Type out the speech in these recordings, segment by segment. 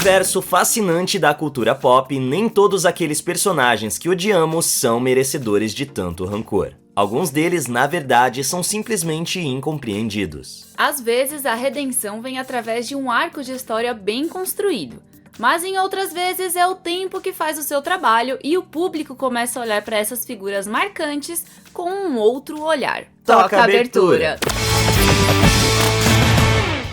universo fascinante da cultura pop, nem todos aqueles personagens que odiamos são merecedores de tanto rancor. Alguns deles, na verdade, são simplesmente incompreendidos. Às vezes, a redenção vem através de um arco de história bem construído. Mas em outras vezes é o tempo que faz o seu trabalho e o público começa a olhar para essas figuras marcantes com um outro olhar. Toca a abertura!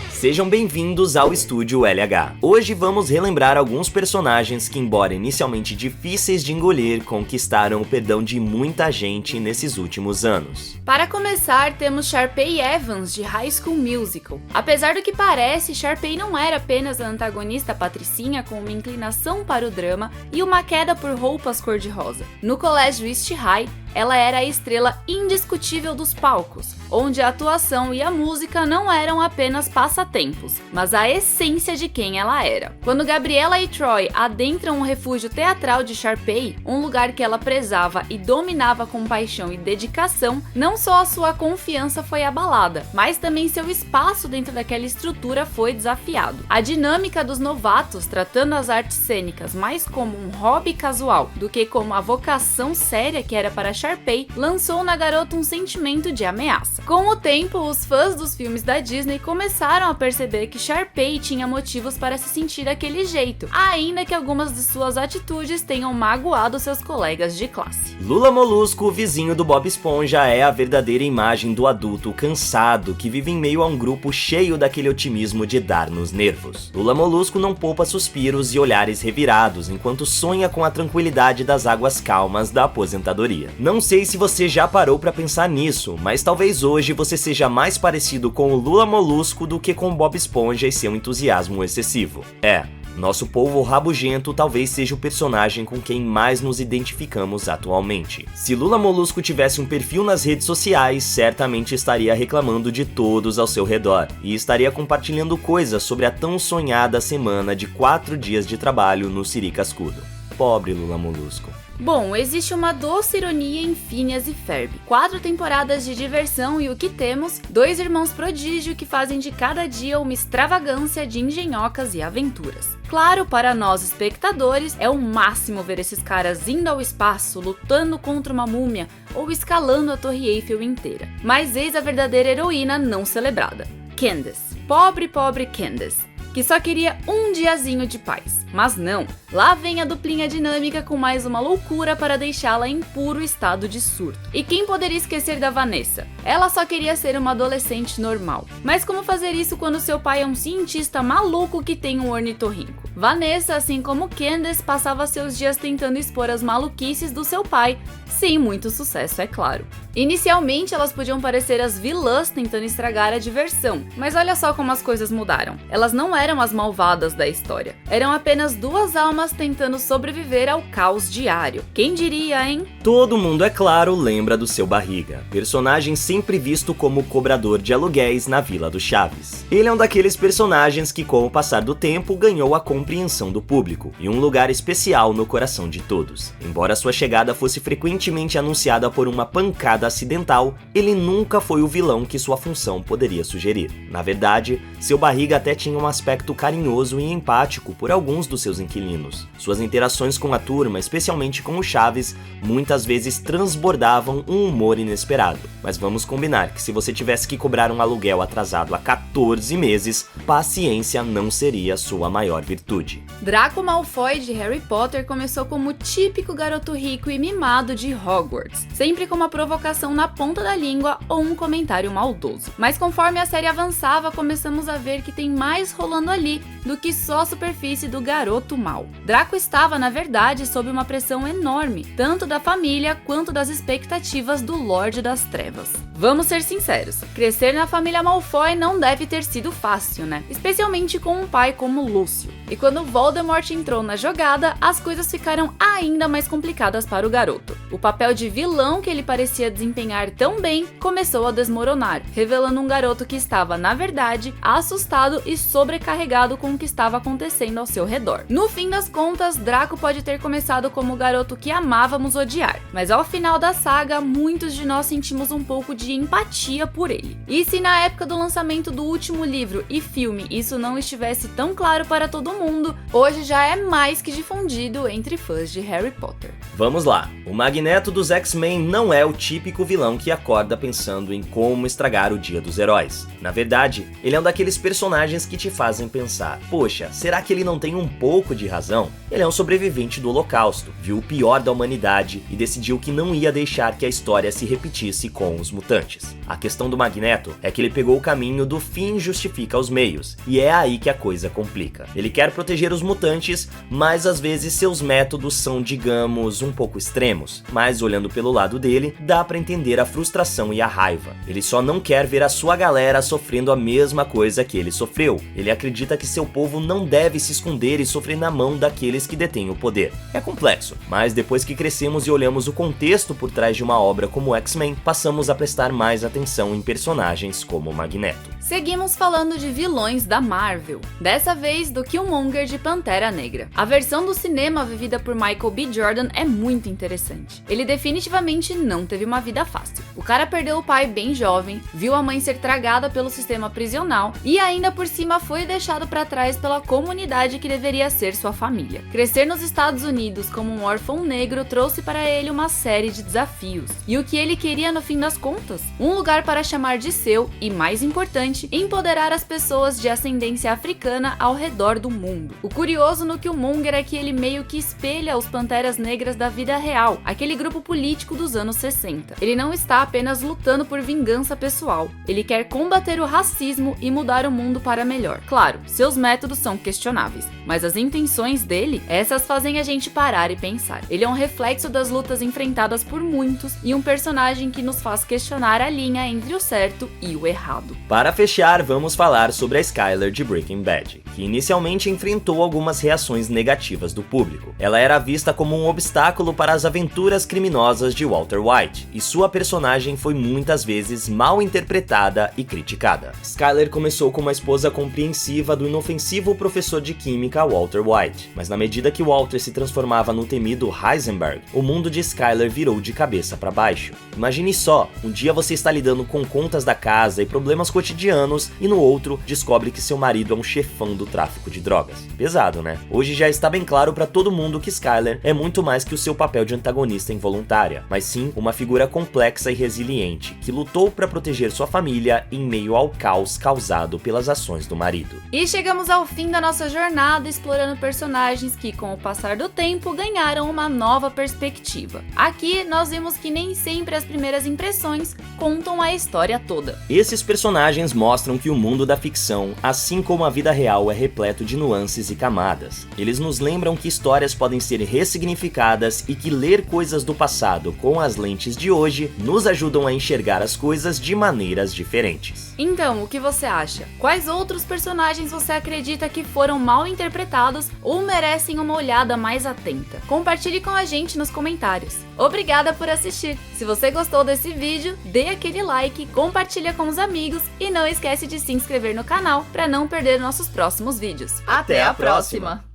Sejam bem-vindos ao Estúdio LH. Hoje vamos relembrar alguns personagens que, embora inicialmente difíceis de engolir, conquistaram o perdão de muita gente nesses últimos anos. Para começar, temos Sharpay Evans, de High School Musical. Apesar do que parece, Sharpay não era apenas a antagonista patricinha com uma inclinação para o drama e uma queda por roupas cor-de-rosa. No colégio East High, ela era a estrela indiscutível dos palcos, onde a atuação e a música não eram apenas passatempos, mas a essência de quem ela era. Quando Gabriella e Troy adentram o refúgio teatral de Sharpay, um lugar que ela prezava e dominava com paixão e dedicação, não só a sua confiança foi abalada, mas também seu espaço dentro daquela estrutura foi desafiado. A dinâmica dos novatos, tratando as artes cênicas mais como um hobby casual do que como a vocação séria que era para Sharpay, lançou na garota um sentimento de ameaça. Com o tempo, os fãs dos filmes da Disney começaram a perceber que Sharpay tinha motivos para se sentir daquele jeito, ainda que algumas de suas atitudes tenham magoado seus colegas de classe. Lula Molusco, vizinho do Bob Esponja, é a verdadeira imagem do adulto cansado que vive em meio a um grupo cheio daquele otimismo de dar nos nervos. Lula Molusco não poupa suspiros e olhares revirados enquanto sonha com a tranquilidade das águas calmas da aposentadoria. Não sei se você já parou pra pensar nisso, mas talvez hoje você seja mais parecido com o Lula Molusco do que com o Bob Esponja e seu entusiasmo excessivo. Nosso polvo rabugento talvez seja o personagem com quem mais nos identificamos atualmente. Se Lula Molusco tivesse um perfil nas redes sociais, certamente estaria reclamando de todos ao seu redor e estaria compartilhando coisas sobre a tão sonhada semana de 4 dias de trabalho no Siri Cascudo. Pobre Lula Molusco. Bom, existe uma doce ironia em Phineas e Ferb. 4 temporadas de diversão e o que temos? 2 irmãos prodígio que fazem de cada dia uma extravagância de engenhocas e aventuras. Claro, para nós espectadores, é o máximo ver esses caras indo ao espaço, lutando contra uma múmia ou escalando a Torre Eiffel inteira. Mas eis a verdadeira heroína não celebrada. Candace. Pobre Candace, que só queria um diazinho de paz. Mas não, lá vem a duplinha dinâmica com mais uma loucura para deixá-la em puro estado de surto. E quem poderia esquecer da Vanessa? Ela só queria ser uma adolescente normal. Mas como fazer isso quando seu pai é um cientista maluco que tem um ornitorrinco? Vanessa, assim como Candace, passava seus dias tentando expor as maluquices do seu pai, sem muito sucesso, é claro. Inicialmente, elas podiam parecer as vilãs tentando estragar a diversão, mas olha só como as coisas mudaram. Elas não eram as malvadas da história, eram apenas 2 almas tentando sobreviver ao caos diário. Quem diria, hein? Todo mundo, é claro, lembra do Seu Barriga, personagem sempre visto como cobrador de aluguéis na Vila do Chaves. Ele é um daqueles personagens que, com o passar do tempo, ganhou a compreensão do público e um lugar especial no coração de todos. Embora sua chegada fosse frequentemente anunciada por uma pancada acidental, ele nunca foi o vilão que sua função poderia sugerir. Na verdade, Seu Barriga até tinha um aspecto carinhoso e empático por alguns dos seus inquilinos. Suas interações com a turma, especialmente com o Chaves, muitas vezes transbordavam um humor inesperado. Mas vamos combinar que se você tivesse que cobrar um aluguel atrasado há 14 meses, paciência não seria sua maior virtude. Draco Malfoy de Harry Potter começou como o típico garoto rico e mimado de Hogwarts, sempre com uma provocação na ponta da língua ou um comentário maldoso. Mas conforme a série avançava, começamos a ver que tem mais rolando ali do que só a superfície do garoto mau. Draco estava, na verdade, sob uma pressão enorme, tanto da família quanto das expectativas do Lorde das Trevas. Vamos ser sinceros, crescer na família Malfoy não deve ter sido fácil, né? Especialmente com um pai como Lúcio. E quando Voldemort entrou na jogada, as coisas ficaram ainda mais complicadas para o garoto. O papel de vilão que ele parecia desempenhar tão bem começou a desmoronar, revelando um garoto que estava, na verdade, assustado e sobrecarregado com o que estava acontecendo ao seu redor. No fim das contas, Draco pode ter começado como o garoto que amávamos odiar, mas ao final da saga, muitos de nós sentimos um pouco de de empatia por ele. E se na época do lançamento do último livro e filme isso não estivesse tão claro para todo mundo, hoje já é mais que difundido entre fãs de Harry Potter. Vamos lá, o Magneto dos X-Men não é o típico vilão que acorda pensando em como estragar o dia dos heróis. Na verdade, ele é um daqueles personagens que te fazem pensar, poxa, será que ele não tem um pouco de razão? Ele é um sobrevivente do Holocausto, viu o pior da humanidade e decidiu que não ia deixar que a história se repetisse com os mutantes. A questão do Magneto é que ele pegou o caminho do fim justifica os meios, e é aí que a coisa complica. Ele quer proteger os mutantes, mas às vezes seus métodos são, digamos, um pouco extremos, mas olhando pelo lado dele, dá pra entender a frustração e a raiva. Ele só não quer ver a sua galera sofrendo a mesma coisa que ele sofreu. Ele acredita que seu povo não deve se esconder e sofrer na mão daqueles que detêm o poder. É complexo, mas depois que crescemos e olhamos o contexto por trás de uma obra como X-Men, passamos a prestar mais atenção em personagens como Magneto. Seguimos falando de vilões da Marvel, dessa vez do Killmonger de Pantera Negra. A versão do cinema vivida por Michael B. Jordan é muito interessante. Ele definitivamente não teve uma vida fácil. O cara perdeu o pai bem jovem, viu a mãe ser tragada pelo sistema prisional e ainda por cima foi deixado para trás pela comunidade que deveria ser sua família. Crescer nos Estados Unidos como um órfão negro trouxe para ele uma série de desafios. E o que ele queria no fim das contas? Um lugar para chamar de seu e, mais importante, empoderar as pessoas de ascendência africana ao redor do mundo. O curioso no Killmonger é que ele meio que espelha os Panteras Negras da vida real, aquele grupo político dos anos 60. Ele não está apenas lutando por vingança pessoal, ele quer combater o racismo e mudar o mundo para melhor. Claro, seus métodos são questionáveis, mas as intenções dele, essas fazem a gente parar e pensar. Ele é um reflexo das lutas enfrentadas por muitos e um personagem que nos faz questionar a linha entre o certo e o errado. Para fechar, vamos falar sobre a Skyler de Breaking Bad, que inicialmente enfrentou algumas reações negativas do público. Ela era vista como um obstáculo para as aventuras criminosas de Walter White, e sua personagem foi muitas vezes mal interpretada e criticada. Skyler começou como uma esposa compreensiva do inofensivo professor de química Walter White, mas na medida que Walter se transformava no temido Heisenberg, o mundo de Skyler virou de cabeça para baixo. Imagine só, um dia você está lidando com contas da casa e problemas cotidianos, e no outro descobre que seu marido é um chefão do tráfico de drogas. Pesado, né? Hoje já está bem claro para todo mundo que Skyler é muito mais que o seu papel de antagonista involuntária, mas sim uma figura complexa e resiliente, que lutou para proteger sua família em meio ao caos causado pelas ações do marido. E chegamos ao fim da nossa jornada explorando personagens que, com o passar do tempo, ganharam uma nova perspectiva. Aqui nós vimos que nem sempre as primeiras impressões contam a história toda. Esses personagens mostram que o mundo da ficção, assim como a vida real, é repleto de nuances e camadas. Eles nos lembram que histórias podem ser ressignificadas e que ler coisas do passado com as lentes de hoje nos ajudam a enxergar as coisas de maneiras diferentes. Então, o que você acha? Quais outros personagens você acredita que foram mal interpretados ou merecem uma olhada mais atenta? Compartilhe com a gente nos comentários. Obrigada por assistir! Se você gostou desse vídeo, dê aquele like, compartilha com os amigos e não esquece de se inscrever no canal para não perder nossos próximos vídeos. Até a próxima!